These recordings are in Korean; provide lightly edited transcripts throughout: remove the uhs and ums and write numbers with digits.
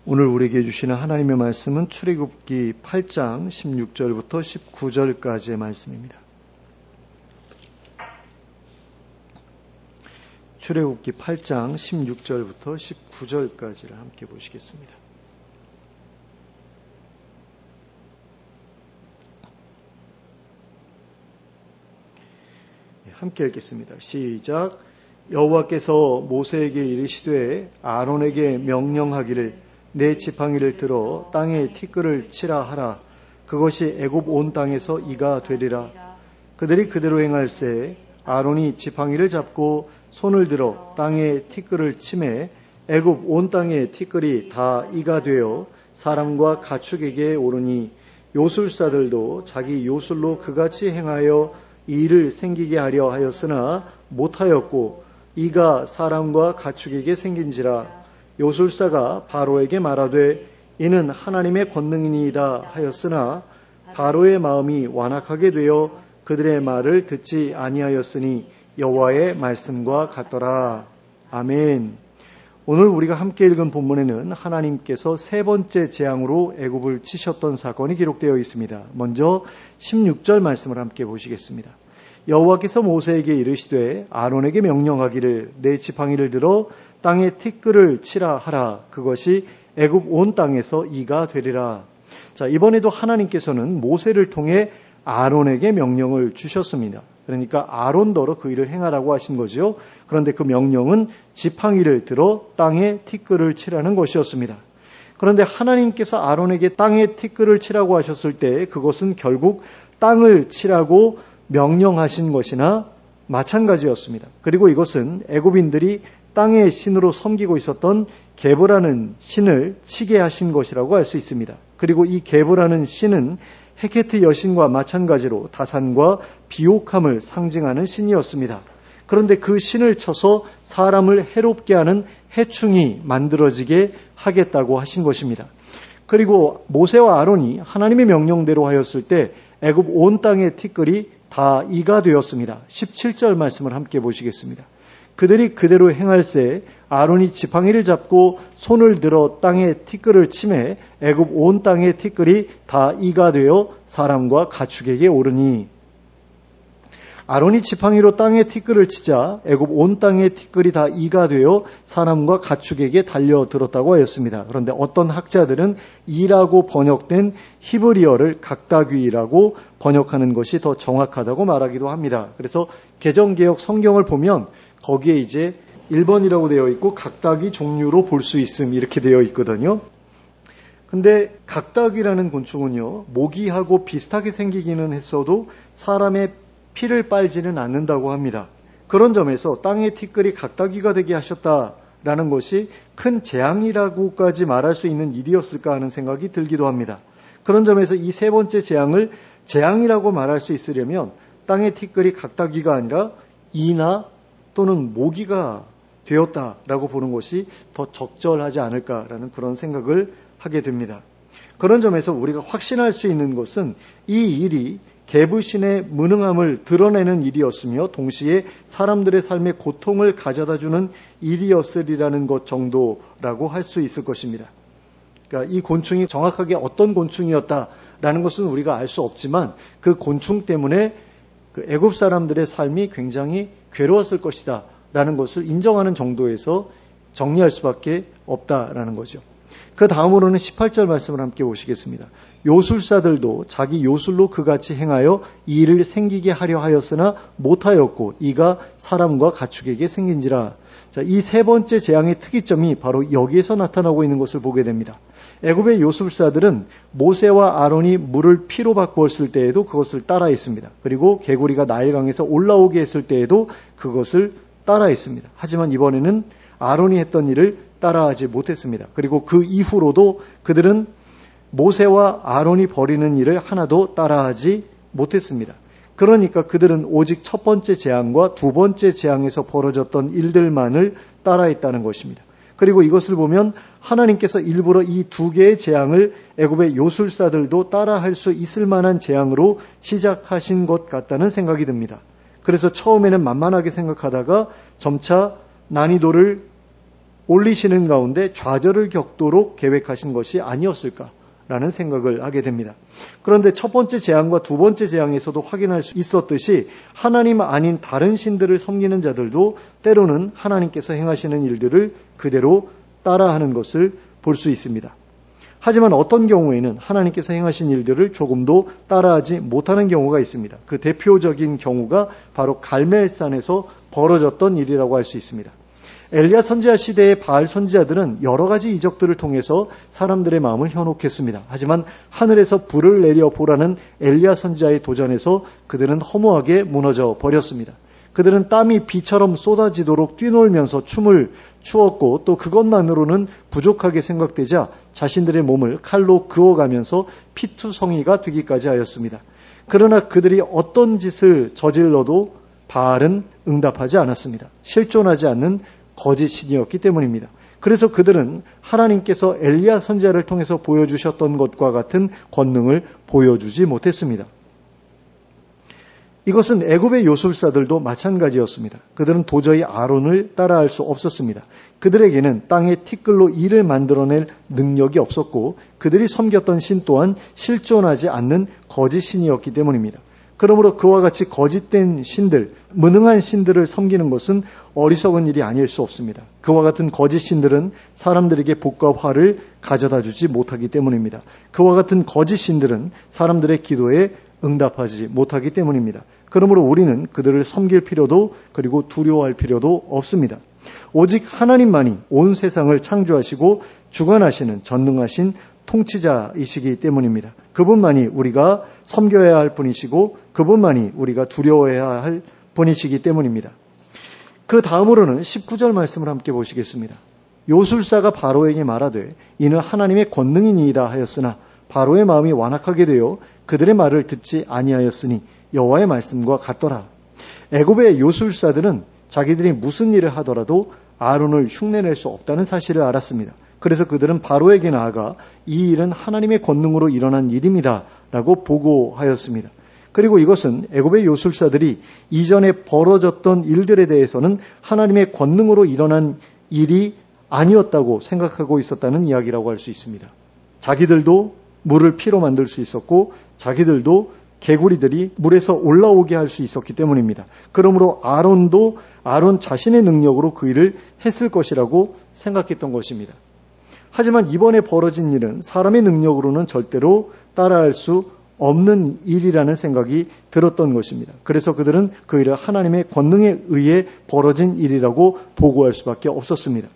오늘 우리에게 주시는 하나님의 말씀은 출애굽기 8장 16절부터 19절까지의 말씀입니다. 출애굽기 8장 16절부터 19절까지를 함께 보시겠습니다. 함께 읽겠습니다. 시작. 여호와께서 모세에게 이르시되 아론에게 명령하기를 내 지팡이를 들어 땅에 티끌을 치라 하라. 그것이 애굽 온 땅에서 이가 되리라. 그들이 그대로 행할세 아론이 지팡이를 잡고 손을 들어 땅에 티끌을 치매 애굽 온 땅의 티끌이 다 이가 되어 사람과 가축에게 오르니 요술사들도 자기 요술로 그같이 행하여 이를 생기게 하려 하였으나 못하였고 이가 사람과 가축에게 생긴지라. 요술사가 바로에게 말하되 이는 하나님의 권능이니이다 하였으나 바로의 마음이 완악하게 되어 그들의 말을 듣지 아니하였으니 여호와의 말씀과 같더라. 아멘. 오늘 우리가 함께 읽은 본문에는 하나님께서 세 번째 재앙으로 애굽을 치셨던 사건이 기록되어 있습니다. 먼저 16절 말씀을 함께 보시겠습니다. 여호와께서 모세에게 이르시되 아론에게 명령하기를 내 지팡이를 들어 땅에 티끌을 치라 하라. 그것이 애굽 온 땅에서 이가 되리라. 자, 이번에도 하나님께서는 모세를 통해 아론에게 명령을 주셨습니다. 그러니까 아론더러 그 일을 행하라고 하신 거죠. 그런데 그 명령은 지팡이를 들어 땅에 티끌을 치라는 것이었습니다. 그런데 하나님께서 아론에게 땅에 티끌을 치라고 하셨을 때 그것은 결국 땅을 치라고 명령하신 것이나 마찬가지였습니다. 그리고 이것은 애굽인들이 땅의 신으로 섬기고 있었던 게브라는 신을 치게 하신 것이라고 할 수 있습니다. 그리고 이 게브라는 신은 헤케트 여신과 마찬가지로 다산과 비옥함을 상징하는 신이었습니다. 그런데 그 신을 쳐서 사람을 해롭게 하는 해충이 만들어지게 하겠다고 하신 것입니다. 그리고 모세와 아론이 하나님의 명령대로 하였을 때 애굽 온 땅의 티끌이 다 이가 되었습니다. 17절 말씀을 함께 보시겠습니다. 그들이 그대로 행할세 아론이 지팡이를 잡고 손을 들어 땅에 티끌을 치매 애굽 온 땅의 티끌이 다 이가 되어 사람과 가축에게 오르니. 아론이 지팡이로 땅에 티끌을 치자 애굽 온 땅의 티끌이 다 이가 되어 사람과 가축에게 달려들었다고 하였습니다. 그런데 어떤 학자들은 이라고 번역된 히브리어를 각다귀라고 번역하는 것이 더 정확하다고 말하기도 합니다. 그래서 개정개혁 성경을 보면 거기에 이제 1번이라고 되어 있고 각다귀 종류로 볼 수 있음 이렇게 되어 있거든요. 근데 각다귀라는 곤충은요, 모기하고 비슷하게 생기기는 했어도 사람의 피를 빨지는 않는다고 합니다. 그런 점에서 땅의 티끌이 각다귀가 되게 하셨다라는 것이 큰 재앙이라고까지 말할 수 있는 일이었을까 하는 생각이 들기도 합니다. 그런 점에서 이 세 번째 재앙을 재앙이라고 말할 수 있으려면 땅의 티끌이 각다귀가 아니라 이나 또는 모기가 되었다라고 보는 것이 더 적절하지 않을까라는 그런 생각을 하게 됩니다. 그런 점에서 우리가 확신할 수 있는 것은 이 일이 게브신의 무능함을 드러내는 일이었으며 동시에 사람들의 삶에 고통을 가져다주는 일이었으리라는 것 정도라고 할 수 있을 것입니다. 그러니까 이 곤충이 정확하게 어떤 곤충이었다라는 것은 우리가 알 수 없지만 그 곤충 때문에 그 애굽 사람들의 삶이 굉장히 괴로웠을 것이다 라는 것을 인정하는 정도에서 정리할 수밖에 없다라는 거죠. 그 다음으로는 18절 말씀을 함께 보시겠습니다. 요술사들도 자기 요술로 그같이 행하여 이 일을 생기게 하려 하였으나 못하였고 이가 사람과 가축에게 생긴지라. 자, 이 세 번째 재앙의 특이점이 바로 여기에서 나타나고 있는 것을 보게 됩니다. 애굽의 요술사들은 모세와 아론이 물을 피로 바꾸었을 때에도 그것을 따라했습니다. 그리고 개구리가 나일강에서 올라오게 했을 때에도 그것을 따라했습니다. 하지만 이번에는 아론이 했던 일을 따라하지 못했습니다. 그리고 그 이후로도 그들은 모세와 아론이 벌이는 일을 하나도 따라하지 못했습니다. 그러니까 그들은 오직 첫 번째 재앙과 두 번째 재앙에서 벌어졌던 일들만을 따라했다는 것입니다. 그리고 이것을 보면 하나님께서 일부러 이 두 개의 재앙을 애굽의 요술사들도 따라할 수 있을 만한 재앙으로 시작하신 것 같다는 생각이 듭니다. 그래서 처음에는 만만하게 생각하다가 점차 난이도를 올리시는 가운데 좌절을 겪도록 계획하신 것이 아니었을까라는 생각을 하게 됩니다. 그런데 첫 번째 재앙과 두 번째 재앙에서도 확인할 수 있었듯이 하나님 아닌 다른 신들을 섬기는 자들도 때로는 하나님께서 행하시는 일들을 그대로 따라하는 것을 볼 수 있습니다. 하지만 어떤 경우에는 하나님께서 행하신 일들을 조금도 따라하지 못하는 경우가 있습니다. 그 대표적인 경우가 바로 갈멜산에서 벌어졌던 일이라고 할 수 있습니다. 엘리야 선지자 시대의 바알 선지자들은 여러 가지 이적들을 통해서 사람들의 마음을 현혹했습니다. 하지만 하늘에서 불을 내려 보라는 엘리야 선지자의 도전에서 그들은 허무하게 무너져 버렸습니다. 그들은 땀이 비처럼 쏟아지도록 뛰놀면서 춤을 추었고 또 그것만으로는 부족하게 생각되자 자신들의 몸을 칼로 그어가면서 피투성이가 되기까지 하였습니다. 그러나 그들이 어떤 짓을 저질러도 바알은 응답하지 않았습니다. 실존하지 않는 거짓 신이었기 때문입니다. 그래서 그들은 하나님께서 엘리야 선지자를 통해서 보여주셨던 것과 같은 권능을 보여주지 못했습니다. 이것은 애굽의 요술사들도 마찬가지였습니다. 그들은 도저히 아론을 따라할 수 없었습니다. 그들에게는 땅의 티끌로 이를 만들어낼 능력이 없었고 그들이 섬겼던 신 또한 실존하지 않는 거짓 신이었기 때문입니다. 그러므로 그와 같이 거짓된 신들, 무능한 신들을 섬기는 것은 어리석은 일이 아닐 수 없습니다. 그와 같은 거짓 신들은 사람들에게 복과 화를 가져다 주지 못하기 때문입니다. 그와 같은 거짓 신들은 사람들의 기도에 응답하지 못하기 때문입니다. 그러므로 우리는 그들을 섬길 필요도 그리고 두려워할 필요도 없습니다. 오직 하나님만이 온 세상을 창조하시고 주관하시는 전능하신 통치자이시기 때문입니다. 그분만이 우리가 섬겨야 할 분이시고 그분만이 우리가 두려워해야 할 분이시기 때문입니다. 그 다음으로는 19절 말씀을 함께 보시겠습니다. 요술사가 바로에게 말하되 이는 하나님의 권능이니이다 하였으나 바로의 마음이 완악하게 되어 그들의 말을 듣지 아니하였으니 여호와의 말씀과 같더라. 애굽의 요술사들은 자기들이 무슨 일을 하더라도 아론을 흉내낼 수 없다는 사실을 알았습니다. 그래서 그들은 바로에게 나아가 이 일은 하나님의 권능으로 일어난 일입니다 라고 보고하였습니다. 그리고 이것은 애굽의 요술사들이 이전에 벌어졌던 일들에 대해서는 하나님의 권능으로 일어난 일이 아니었다고 생각하고 있었다는 이야기라고 할 수 있습니다. 자기들도 물을 피로 만들 수 있었고 자기들도 개구리들이 물에서 올라오게 할 수 있었기 때문입니다. 그러므로 아론 자신의 능력으로 그 일을 했을 것이라고 생각했던 것입니다. 하지만 이번에 벌어진 일은 사람의 능력으로는 절대로 따라할 수 없는 일이라는 생각이 들었던 것입니다. 그래서 그들은 그 일을 하나님의 권능에 의해 벌어진 일이라고 보고할 수밖에 없었습니다.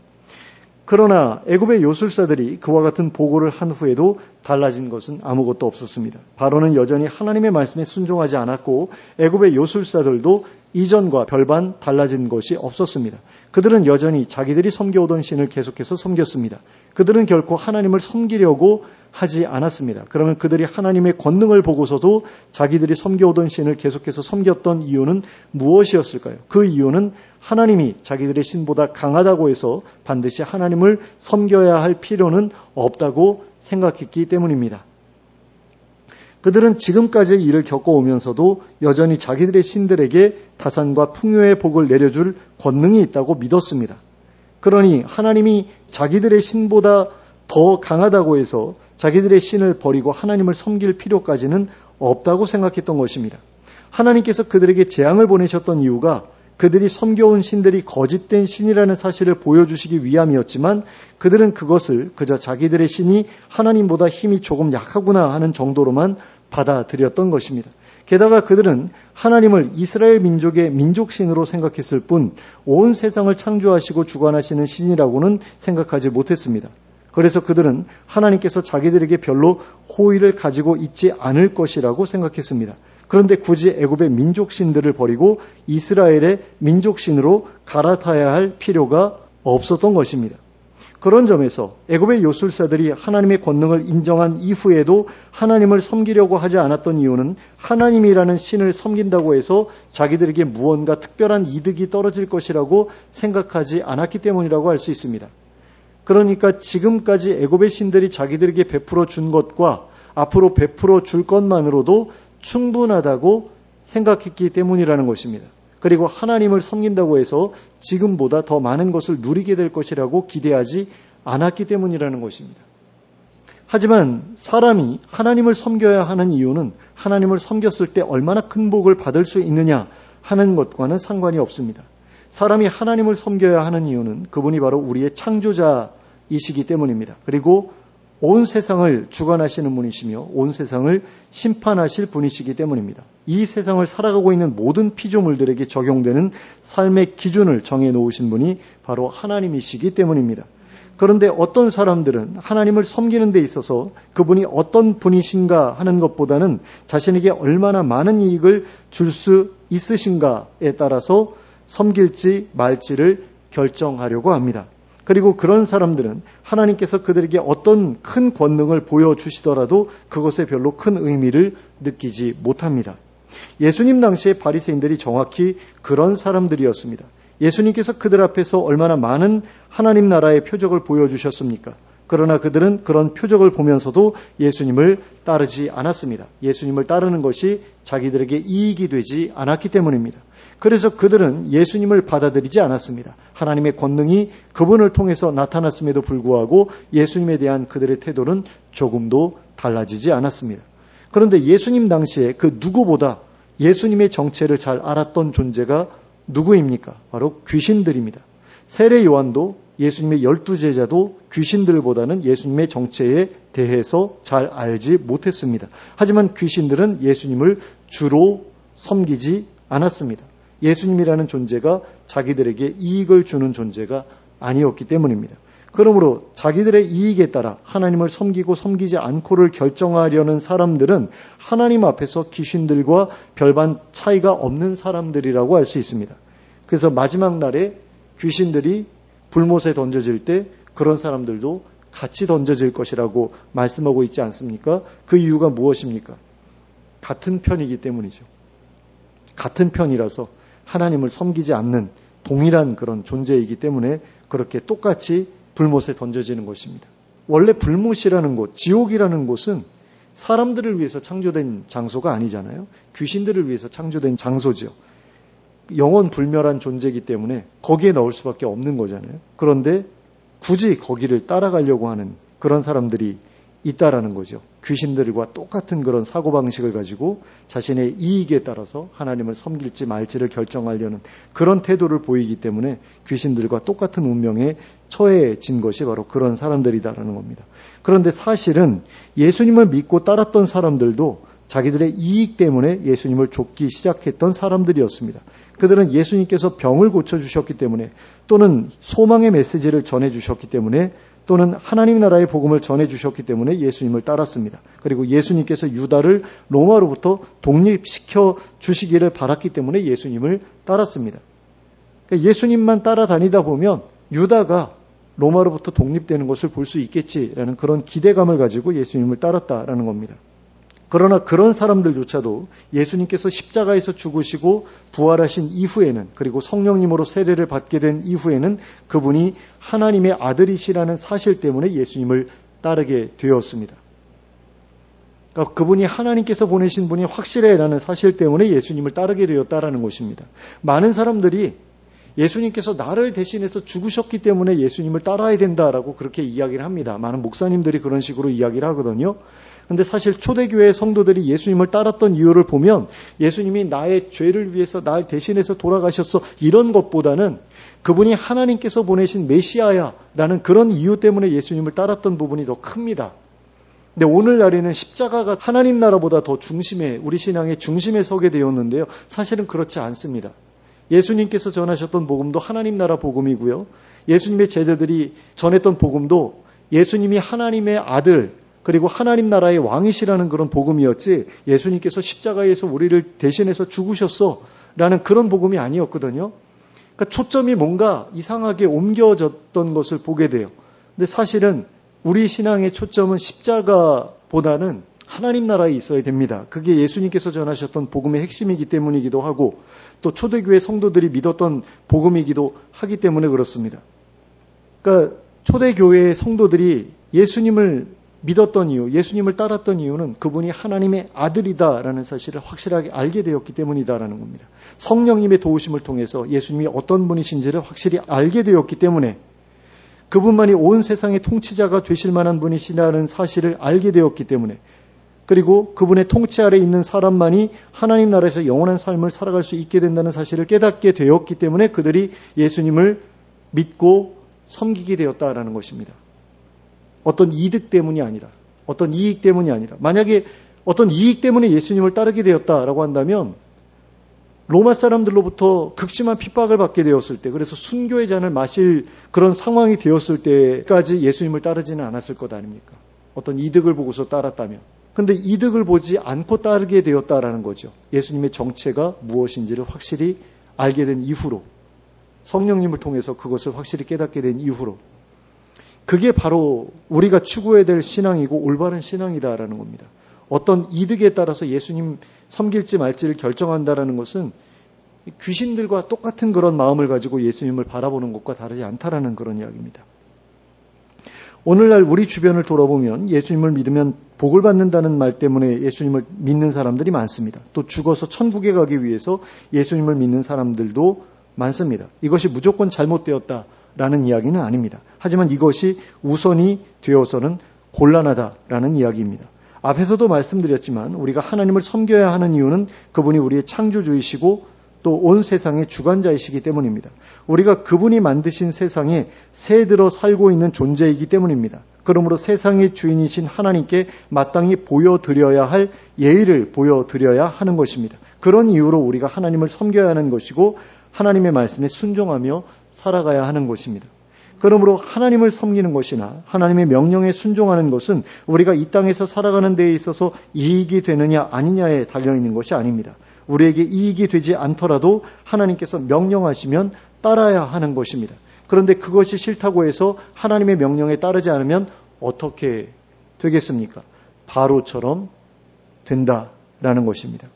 그러나 애굽의 요술사들이 그와 같은 보고를 한 후에도 달라진 것은 아무것도 없었습니다. 바로는 여전히 하나님의 말씀에 순종하지 않았고 애굽의 요술사들도 이전과 별반 달라진 것이 없었습니다. 그들은 여전히 자기들이 섬겨오던 신을 계속해서 섬겼습니다. 그들은 결코 하나님을 섬기려고 하지 않았습니다. 그러면 그들이 하나님의 권능을 보고서도 자기들이 섬겨오던 신을 계속해서 섬겼던 이유는 무엇이었을까요? 그 이유는 하나님이 자기들의 신보다 강하다고 해서 반드시 하나님을 섬겨야 할 필요는 없다고 생각했기 때문입니다. 그들은 지금까지의 일을 겪어오면서도 여전히 자기들의 신들에게 다산과 풍요의 복을 내려줄 권능이 있다고 믿었습니다. 그러니 하나님이 자기들의 신보다 더 강하다고 해서 자기들의 신을 버리고 하나님을 섬길 필요까지는 없다고 생각했던 것입니다. 하나님께서 그들에게 재앙을 보내셨던 이유가 그들이 섬겨온 신들이 거짓된 신이라는 사실을 보여주시기 위함이었지만 그들은 그것을 그저 자기들의 신이 하나님보다 힘이 조금 약하구나 하는 정도로만 받아들였던 것입니다. 게다가 그들은 하나님을 이스라엘 민족의 민족신으로 생각했을 뿐 온 세상을 창조하시고 주관하시는 신이라고는 생각하지 못했습니다. 그래서 그들은 하나님께서 자기들에게 별로 호의를 가지고 있지 않을 것이라고 생각했습니다. 그런데 굳이 애굽의 민족신들을 버리고 이스라엘의 민족신으로 갈아타야 할 필요가 없었던 것입니다. 그런 점에서 애굽의 요술사들이 하나님의 권능을 인정한 이후에도 하나님을 섬기려고 하지 않았던 이유는 하나님이라는 신을 섬긴다고 해서 자기들에게 무언가 특별한 이득이 떨어질 것이라고 생각하지 않았기 때문이라고 할 수 있습니다. 그러니까 지금까지 애굽의 신들이 자기들에게 베풀어 준 것과 앞으로 베풀어 줄 것만으로도 충분하다고 생각했기 때문이라는 것입니다. 그리고 하나님을 섬긴다고 해서 지금보다 더 많은 것을 누리게 될 것이라고 기대하지 않았기 때문이라는 것입니다. 하지만 사람이 하나님을 섬겨야 하는 이유는 하나님을 섬겼을 때 얼마나 큰 복을 받을 수 있느냐 하는 것과는 상관이 없습니다. 사람이 하나님을 섬겨야 하는 이유는 그분이 바로 우리의 창조자이시기 때문입니다. 그리고 온 세상을 주관하시는 분이시며 온 세상을 심판하실 분이시기 때문입니다. 이 세상을 살아가고 있는 모든 피조물들에게 적용되는 삶의 기준을 정해놓으신 분이 바로 하나님이시기 때문입니다. 그런데 어떤 사람들은 하나님을 섬기는 데 있어서 그분이 어떤 분이신가 하는 것보다는 자신에게 얼마나 많은 이익을 줄 수 있으신가에 따라서 섬길지 말지를 결정하려고 합니다. 그리고 그런 사람들은 하나님께서 그들에게 어떤 큰 권능을 보여주시더라도 그것에 별로 큰 의미를 느끼지 못합니다. 예수님 당시의 바리새인들이 정확히 그런 사람들이었습니다. 예수님께서 그들 앞에서 얼마나 많은 하나님 나라의 표적을 보여주셨습니까? 그러나 그들은 그런 표적을 보면서도 예수님을 따르지 않았습니다. 예수님을 따르는 것이 자기들에게 이익이 되지 않았기 때문입니다. 그래서 그들은 예수님을 받아들이지 않았습니다. 하나님의 권능이 그분을 통해서 나타났음에도 불구하고 예수님에 대한 그들의 태도는 조금도 달라지지 않았습니다. 그런데 예수님 당시에 그 누구보다 예수님의 정체를 잘 알았던 존재가 누구입니까? 바로 귀신들입니다. 세례 요한도 예수님의 12제자도 귀신들보다는 예수님의 정체에 대해서 잘 알지 못했습니다. 하지만 귀신들은 예수님을 주로 섬기지 않았습니다. 예수님이라는 존재가 자기들에게 이익을 주는 존재가 아니었기 때문입니다. 그러므로 자기들의 이익에 따라 하나님을 섬기고 섬기지 않고를 결정하려는 사람들은 하나님 앞에서 귀신들과 별반 차이가 없는 사람들이라고 할 수 있습니다. 그래서 마지막 날에 귀신들이 불못에 던져질 때 그런 사람들도 같이 던져질 것이라고 말씀하고 있지 않습니까? 그 이유가 무엇입니까? 같은 편이기 때문이죠. 같은 편이라서 하나님을 섬기지 않는 동일한 그런 존재이기 때문에 그렇게 똑같이 불못에 던져지는 것입니다. 원래 불못이라는 곳, 지옥이라는 곳은 사람들을 위해서 창조된 장소가 아니잖아요. 귀신들을 위해서 창조된 장소죠. 영원 불멸한 존재이기 때문에 거기에 넣을 수밖에 없는 거잖아요. 그런데 굳이 거기를 따라가려고 하는 그런 사람들이 있다라는 거죠. 귀신들과 똑같은 그런 사고방식을 가지고 자신의 이익에 따라서 하나님을 섬길지 말지를 결정하려는 그런 태도를 보이기 때문에 귀신들과 똑같은 운명에 처해진 것이 바로 그런 사람들이다라는 겁니다. 그런데 사실은 예수님을 믿고 따랐던 사람들도 자기들의 이익 때문에 예수님을 좇기 시작했던 사람들이었습니다. 그들은 예수님께서 병을 고쳐주셨기 때문에 또는 소망의 메시지를 전해주셨기 때문에 또는 하나님 나라의 복음을 전해주셨기 때문에 예수님을 따랐습니다. 그리고 예수님께서 유다를 로마로부터 독립시켜 주시기를 바랐기 때문에 예수님을 따랐습니다. 그러니까 예수님만 따라다니다 보면 유다가 로마로부터 독립되는 것을 볼 수 있겠지라는 그런 기대감을 가지고 예수님을 따랐다라는 겁니다. 그러나 그런 사람들조차도 예수님께서 십자가에서 죽으시고 부활하신 이후에는 그리고 성령님으로 세례를 받게 된 이후에는 그분이 하나님의 아들이시라는 사실 때문에 예수님을 따르게 되었습니다. 그러니까 그분이 하나님께서 보내신 분이 확실해라는 사실 때문에 예수님을 따르게 되었다라는 것입니다. 많은 사람들이 예수님께서 나를 대신해서 죽으셨기 때문에 예수님을 따라야 된다라고 그렇게 이야기를 합니다. 많은 목사님들이 그런 식으로 이야기를 하거든요. 근데 사실 초대교회 성도들이 예수님을 따랐던 이유를 보면 예수님이 나의 죄를 위해서 날 대신해서 돌아가셨어 이런 것보다는 그분이 하나님께서 보내신 메시아야라는 그런 이유 때문에 예수님을 따랐던 부분이 더 큽니다. 근데 오늘날에는 십자가가 하나님 나라보다 더 중심에 우리 신앙의 중심에 서게 되었는데요. 사실은 그렇지 않습니다. 예수님께서 전하셨던 복음도 하나님 나라 복음이고요. 예수님의 제자들이 전했던 복음도 예수님이 하나님의 아들 그리고 하나님 나라의 왕이시라는 그런 복음이었지 예수님께서 십자가에서 우리를 대신해서 죽으셨어 라는 그런 복음이 아니었거든요. 그러니까 초점이 뭔가 이상하게 옮겨졌던 것을 보게 돼요. 근데 사실은 우리 신앙의 초점은 십자가보다는 하나님 나라에 있어야 됩니다. 그게 예수님께서 전하셨던 복음의 핵심이기 때문이기도 하고 또 초대교회 성도들이 믿었던 복음이기도 하기 때문에 그렇습니다. 그러니까 초대교회의 성도들이 예수님을 믿었던 이유, 예수님을 따랐던 이유는 그분이 하나님의 아들이다라는 사실을 확실하게 알게 되었기 때문이다라는 겁니다. 성령님의 도우심을 통해서 예수님이 어떤 분이신지를 확실히 알게 되었기 때문에, 그분만이 온 세상의 통치자가 되실 만한 분이시라는 사실을 알게 되었기 때문에, 그리고 그분의 통치 아래 있는 사람만이 하나님 나라에서 영원한 삶을 살아갈 수 있게 된다는 사실을 깨닫게 되었기 때문에 그들이 예수님을 믿고 섬기게 되었다라는 것입니다. 어떤 이득 때문이 아니라, 어떤 이익 때문이 아니라, 만약에 어떤 이익 때문에 예수님을 따르게 되었다라고 한다면 로마 사람들로부터 극심한 핍박을 받게 되었을 때, 그래서 순교의 잔을 마실 그런 상황이 되었을 때까지 예수님을 따르지는 않았을 것 아닙니까? 어떤 이득을 보고서 따랐다면. 그런데 이득을 보지 않고 따르게 되었다라는 거죠. 예수님의 정체가 무엇인지를 확실히 알게 된 이후로, 성령님을 통해서 그것을 확실히 깨닫게 된 이후로, 그게 바로 우리가 추구해야 될 신앙이고 올바른 신앙이다라는 겁니다. 어떤 이득에 따라서 예수님 섬길지 말지를 결정한다라는 것은 귀신들과 똑같은 그런 마음을 가지고 예수님을 바라보는 것과 다르지 않다라는 그런 이야기입니다. 오늘날 우리 주변을 돌아보면 예수님을 믿으면 복을 받는다는 말 때문에 예수님을 믿는 사람들이 많습니다. 또 죽어서 천국에 가기 위해서 예수님을 믿는 사람들도 많습니다. 이것이 무조건 잘못되었다라는 이야기는 아닙니다. 하지만 이것이 우선이 되어서는 곤란하다라는 이야기입니다. 앞에서도 말씀드렸지만 우리가 하나님을 섬겨야 하는 이유는 그분이 우리의 창조주이시고 또 온 세상의 주관자이시기 때문입니다. 우리가 그분이 만드신 세상에 새들어 살고 있는 존재이기 때문입니다. 그러므로 세상의 주인이신 하나님께 마땅히 보여드려야 할 예의를 보여드려야 하는 것입니다. 그런 이유로 우리가 하나님을 섬겨야 하는 것이고 하나님의 말씀에 순종하며 살아가야 하는 것입니다. 그러므로 하나님을 섬기는 것이나 하나님의 명령에 순종하는 것은 우리가 이 땅에서 살아가는 데에 있어서 이익이 되느냐 아니냐에 달려있는 것이 아닙니다. 우리에게 이익이 되지 않더라도 하나님께서 명령하시면 따라야 하는 것입니다. 그런데 그것이 싫다고 해서 하나님의 명령에 따르지 않으면 어떻게 되겠습니까? 바로처럼 된다라는 것입니다.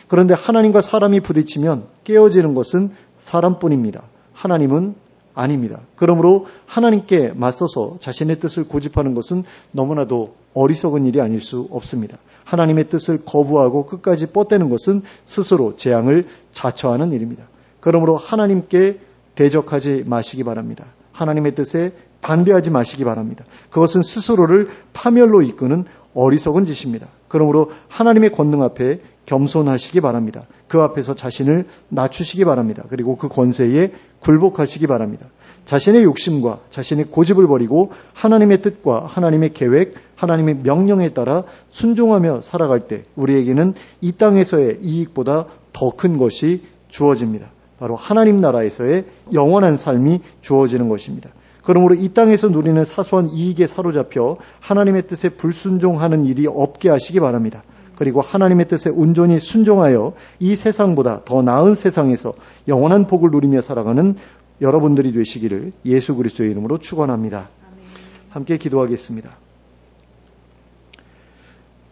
그런데 하나님과 사람이 부딪히면 깨어지는 것은 사람뿐입니다. 하나님은 아닙니다. 그러므로 하나님께 맞서서 자신의 뜻을 고집하는 것은 너무나도 어리석은 일이 아닐 수 없습니다. 하나님의 뜻을 거부하고 끝까지 뻗대는 것은 스스로 재앙을 자처하는 일입니다. 그러므로 하나님께 대적하지 마시기 바랍니다. 하나님의 뜻에 반대하지 마시기 바랍니다. 그것은 스스로를 파멸로 이끄는 어리석은 짓입니다. 그러므로 하나님의 권능 앞에 겸손하시기 바랍니다. 그 앞에서 자신을 낮추시기 바랍니다. 그리고 그 권세에 굴복하시기 바랍니다. 자신의 욕심과 자신의 고집을 버리고 하나님의 뜻과 하나님의 계획, 하나님의 명령에 따라 순종하며 살아갈 때 우리에게는 이 땅에서의 이익보다 더 큰 것이 주어집니다. 바로 하나님 나라에서의 영원한 삶이 주어지는 것입니다. 그러므로 이 땅에서 누리는 사소한 이익에 사로잡혀 하나님의 뜻에 불순종하는 일이 없게 하시기 바랍니다. 그리고 하나님의 뜻에 온전히 순종하여 이 세상보다 더 나은 세상에서 영원한 복을 누리며 살아가는 여러분들이 되시기를 예수 그리스도의 이름으로 축원합니다. 함께 기도하겠습니다.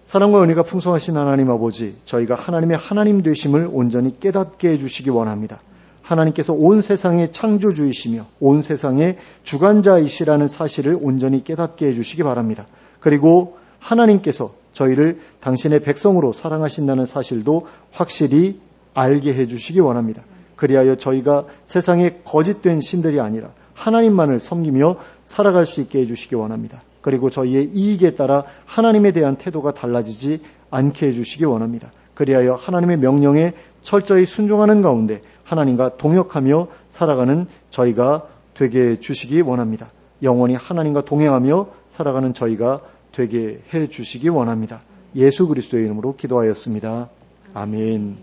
사랑과 은혜가 풍성하신 하나님 아버지, 저희가 하나님의 하나님 되심을 온전히 깨닫게 해주시기 원합니다. 하나님께서 온 세상의 창조주이시며 온 세상의 주관자이시라는 사실을 온전히 깨닫게 해주시기 바랍니다. 그리고 하나님께서 저희를 당신의 백성으로 사랑하신다는 사실도 확실히 알게 해주시기 원합니다. 그리하여 저희가 세상의 거짓된 신들이 아니라 하나님만을 섬기며 살아갈 수 있게 해주시기 원합니다. 그리고 저희의 이익에 따라 하나님에 대한 태도가 달라지지 않게 해주시기 원합니다. 그리하여 하나님의 명령에 철저히 순종하는 가운데 하나님과 동역하며 살아가는 저희가 되게 해주시기 원합니다. 영원히 하나님과 동행하며 살아가는 저희가 되게 해주시기 원합니다. 예수 그리스도의 이름으로 기도하였습니다. 아멘.